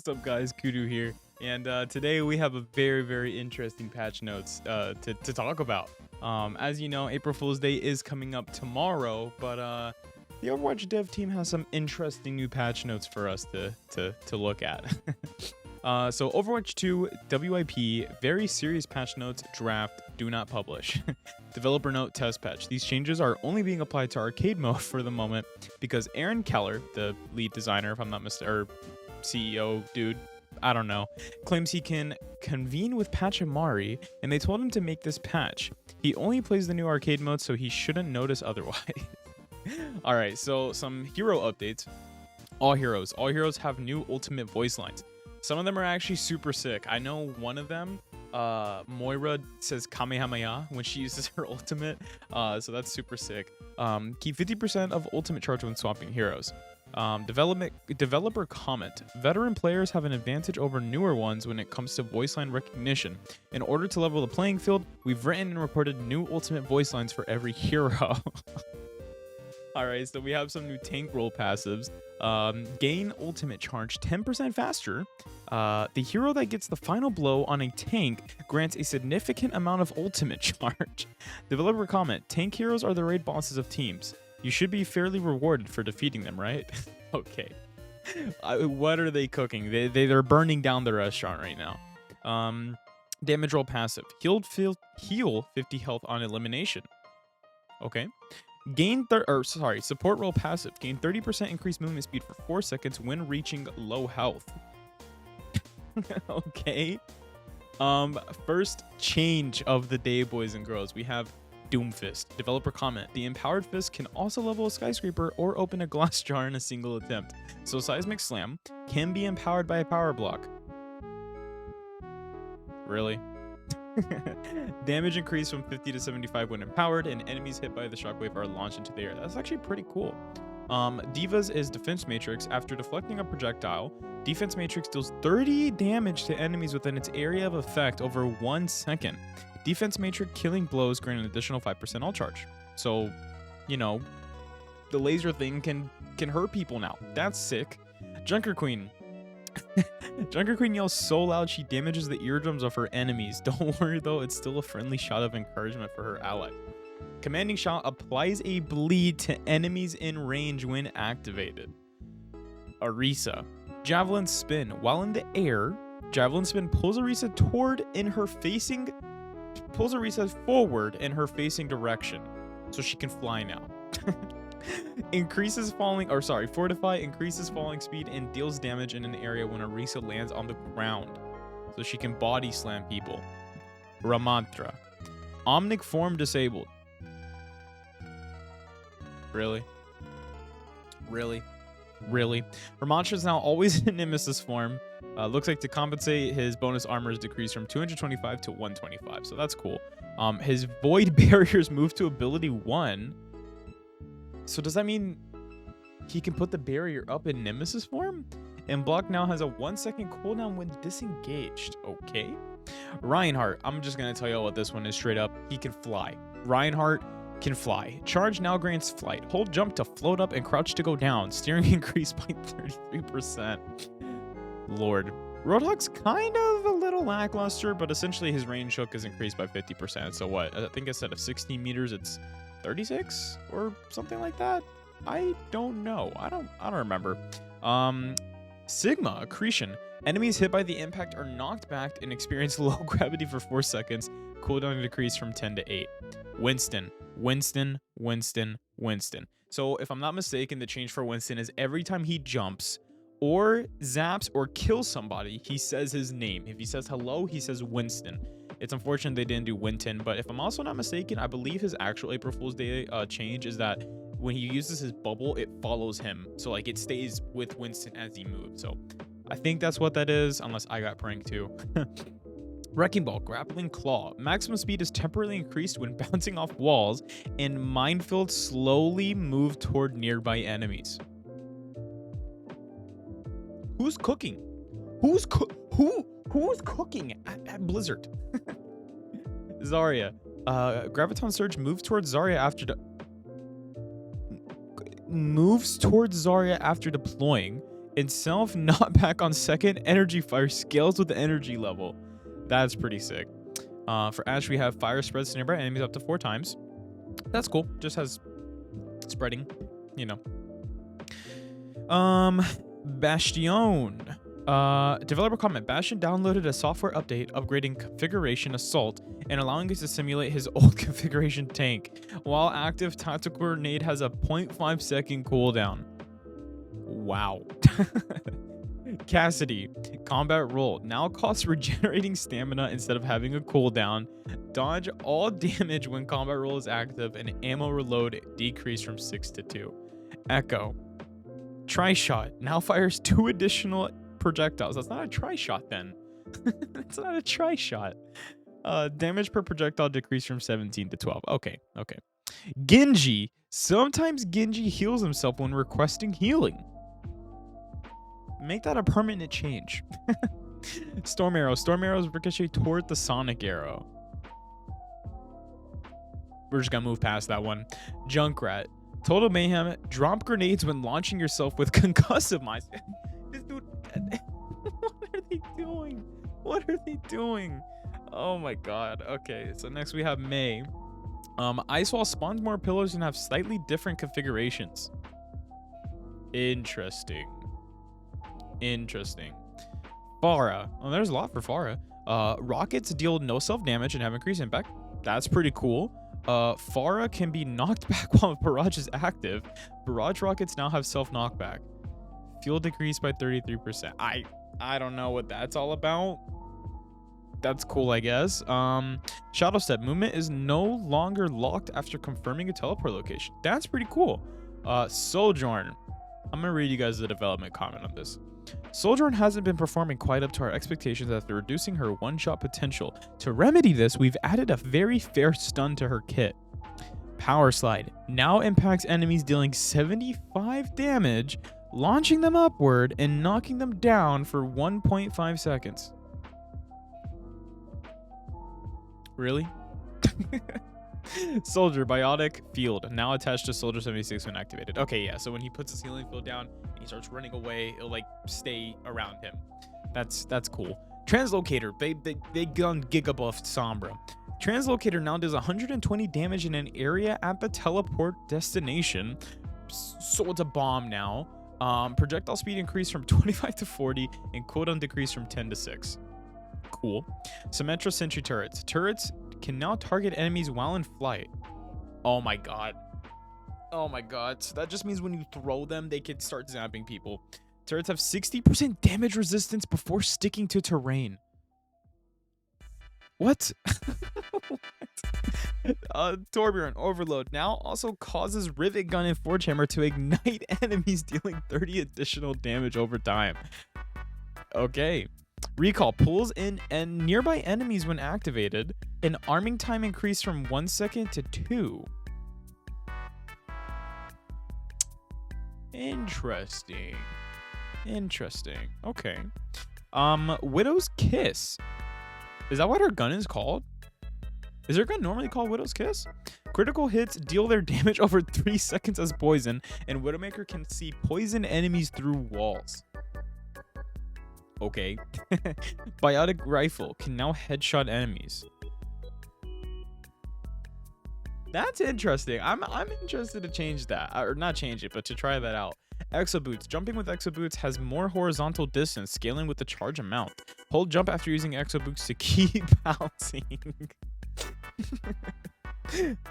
What's up, guys? Kudu here, and today we have a very interesting patch notes to talk about. As you know, April Fool's Day is coming up tomorrow, but the Overwatch dev team has some interesting new patch notes for us to look at. So Overwatch 2 WIP, very serious patch notes, draft, do not publish. Developer note, test patch. These changes are only being applied to arcade mode for the moment because Aaron Keller, the lead designer, if I'm not mistaken, or CEO dude, I don't know, claims he can convene with Pachamari, and they told him to make this patch. He only plays the new arcade mode, so he shouldn't notice otherwise. Alright, so some hero updates. All heroes have new ultimate voice lines. Some of them are actually super sick. I know one of them, Moira says Kamehameha when she uses her ultimate, so that's super sick. Keep 50% of ultimate charge when swapping heroes. Developer comment. Veteran players have an advantage over newer ones when it comes to voice line recognition. In order to level the playing field, we've written and reported new ultimate voice lines for every hero. Alright, so we have some new tank role passives. Gain ultimate charge 10% faster. The hero that gets the final blow on a tank grants a significant amount of ultimate charge. Developer comment. Tank heroes are the raid bosses of teams. You should be fairly rewarded for defeating them, right? Okay. What are they cooking? They're burning down the restaurant right now. Damage roll passive. Heal 50 health on elimination. Okay. Support roll passive. Gain 30% increased movement speed for 4 seconds when reaching low health. Okay. First change of the day, boys and girls. We have Doomfist. Developer comment. The empowered fist can also level a skyscraper or open a glass jar in a single attempt. So Seismic Slam can be empowered by a power block. Really? Damage increased from 50 to 75 when empowered, and enemies hit by the shockwave are launched into the air. That's actually pretty cool. Divas is Defense Matrix. After deflecting a projectile, Defense Matrix deals 30 damage to enemies within its area of effect over 1 second. Defense Matrix killing blows grant an additional 5% all charge. So, you know, the laser thing can hurt people now. That's sick. Junker Queen. Junker Queen yells so loud she damages the eardrums of her enemies. Don't worry though, it's still a friendly shot of encouragement for her ally. Commanding Shot applies a bleed to enemies in range when activated. Orisa. Javelin Spin. While in the air, Javelin Spin pulls Orisa forward in her facing direction, so she can fly now. Fortify increases falling speed and deals damage in an area when Orisa lands on the ground, so she can body slam people. Ramantra. Omnic form disabled. Really? Ramantra is now always in Nemesis form. Looks like to compensate, his bonus armor is decreased from 225 to 125, so that's cool. His void barriers move to ability 1. So does that mean he can put the barrier up in Nemesis form? And block now has a 1 second cooldown when disengaged. Okay. Reinhardt. I'm just gonna tell you what this one is straight up. He can fly. Reinhardt can fly. Charge now grants flight. Hold jump to float up and crouch to go down. Steering increased by 33%. Lord. Roadhog's kind of a little lackluster, but essentially his range hook is increased by 50%. So what? I think instead of 16 meters, it's 36 or something like that. I don't know. I don't remember. Sigma Accretion. Enemies hit by the impact are knocked back and experience low gravity for 4 seconds. Cooldown decreased from 10 to 8. Winston. So if I'm not mistaken, the change for Winston is every time he jumps or zaps or kills somebody, he says his name. If he says hello, he says Winston. It's unfortunate they didn't do Winton, but if I'm also not mistaken, I believe his actual April Fool's Day change is that when he uses his bubble, it follows him. So like it stays with Winston as he moves. So I think that's what that is, unless I got pranked too. Wrecking Ball, Grappling Claw. Maximum speed is temporarily increased when bouncing off walls, and Minefield slowly move toward nearby enemies. Who's cooking? Who's cooking at Blizzard? Zarya. Graviton Surge moves towards Zarya after deploying. Itself knockback on second energy fire scales with the energy level. That's pretty sick. For Ash, we have fire spreads to nearby enemies up to 4 times. That's cool. Just has spreading, you know. Bastion. Developer comment: Bastion downloaded a software update upgrading configuration assault and allowing us to simulate his old configuration tank. While active, tactical grenade has a 0.5 second cooldown. Wow. Cassidy, combat roll now costs regenerating stamina instead of having a cooldown. Dodge all damage when combat roll is active, and ammo reload decreased from 6 to 2. Echo, tri-shot now fires 2 additional projectiles. That's not a tri-shot then. That's not a tri-shot. Damage per projectile decreased from 17 to 12. Okay. Genji, sometimes Genji heals himself when requesting healing. Make that a permanent change. Storm arrows ricochet toward the sonic arrow. We're just gonna move past that one. Junkrat, total mayhem, drop grenades when launching yourself with concussive mines. This dude, what are they doing? Oh my god. Okay, so next we have May. Ice wall spawns more pillars and have slightly different configurations. Interesting. Pharah. Oh, there's a lot for Pharah. Rockets deal no self-damage and have increased impact. That's pretty cool. Pharah can be knocked back while barrage is active. Barrage rockets now have self-knockback. Fuel decreased by 33%. I don't know what that's all about. That's cool, I guess. Shadow step movement is no longer locked after confirming a teleport location. That's pretty cool. Sojourn. I'm gonna read you guys the development comment on this. Sojourn hasn't been performing quite up to our expectations after reducing her one-shot potential. To remedy this, we've added a very fair stun to her kit. Power slide now impacts enemies dealing 75 damage, launching them upward and knocking them down for 1.5 seconds. Really? Soldier biotic field now attached to Soldier 76 when activated. Okay, yeah, so when he puts his healing field down and he starts running away, it'll like stay around him. That's cool. Translocator, they gun gigabuffed Sombra. Translocator now does 120 damage in an area at the teleport destination. So it's a bomb now. Projectile speed increased from 25 to 40 and cooldown decreased from 10 to 6. Cool. Symmetra sentry turrets. Turrets can now target enemies while in flight. Oh my god. So that just means when you throw them, they can start zapping people. Turrets have 60% damage resistance before sticking to terrain. What? Torbjorn Overload now also causes Rivet Gun and Forge Hammer to ignite enemies, dealing 30 additional damage over time. Okay. Recall pulls in and nearby enemies when activated, and arming time increased from 1 second to 2. Interesting. Okay. Widow's Kiss. Is that what her gun is called? Is her gun normally called Widow's Kiss? Critical hits deal their damage over 3 seconds as poison, and Widowmaker can see poison enemies through walls. Okay. Biotic rifle can now headshot enemies. That's interesting. I'm interested to change that, or not change it, but to try that out. Exo boots. Jumping with exo boots has more horizontal distance, scaling with the charge amount. Hold jump after using exo boots to keep bouncing.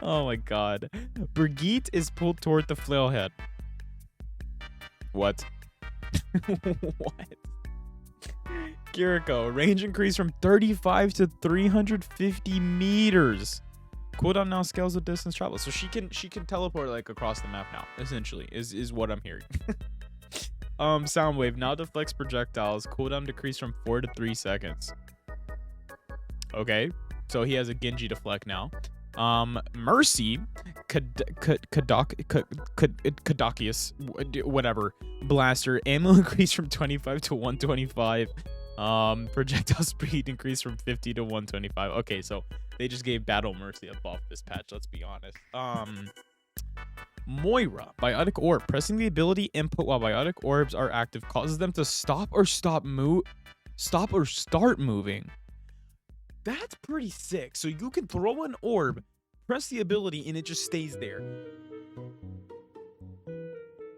Oh my god. Brigitte is pulled toward the flailhead. What? What? Kiriko, range increase from 35 to 350 meters. Cooldown now scales with distance travel, so she can teleport like across the map now. Essentially, is what I'm hearing. Soundwave now deflects projectiles. Cooldown decreased from 4 to 3 seconds. Okay, so he has a Genji deflect now. Mercy, Kadakius, whatever, blaster ammo increased from 25 to 125. Projectile speed increased from 50 to 125. Okay, so they just gave Battle Mercy a buff this patch, let's be honest. Moira, biotic orb. Pressing the ability input while biotic orbs are active causes them to stop or start moving. That's pretty sick. So you can throw an orb, press the ability, and it just stays there.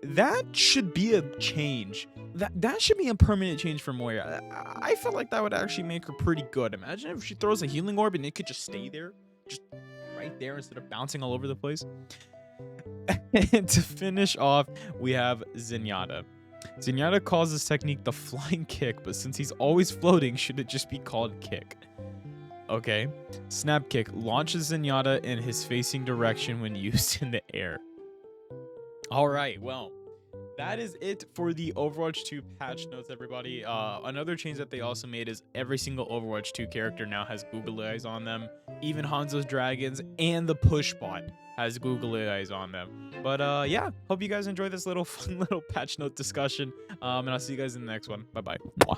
That should be a change. That should be a permanent change for Moira. I feel like that would actually make her pretty good. Imagine if she throws a healing orb and it could just stay there, just right there instead of bouncing all over the place. And to finish off, we have Zenyatta. Zenyatta calls this technique the flying kick, but since he's always floating, should it just be called kick? Okay. Snap kick launches Zenyatta in his facing direction when used in the air. All right, well, that is it for the Overwatch 2 patch notes, everybody. Another change that they also made is every single Overwatch 2 character now has Google eyes on them. Even Hanzo's dragons and the push bot has Google eyes on them. But yeah, hope you guys enjoyed this little fun little patch note discussion. And I'll see you guys in the next one. Bye-bye.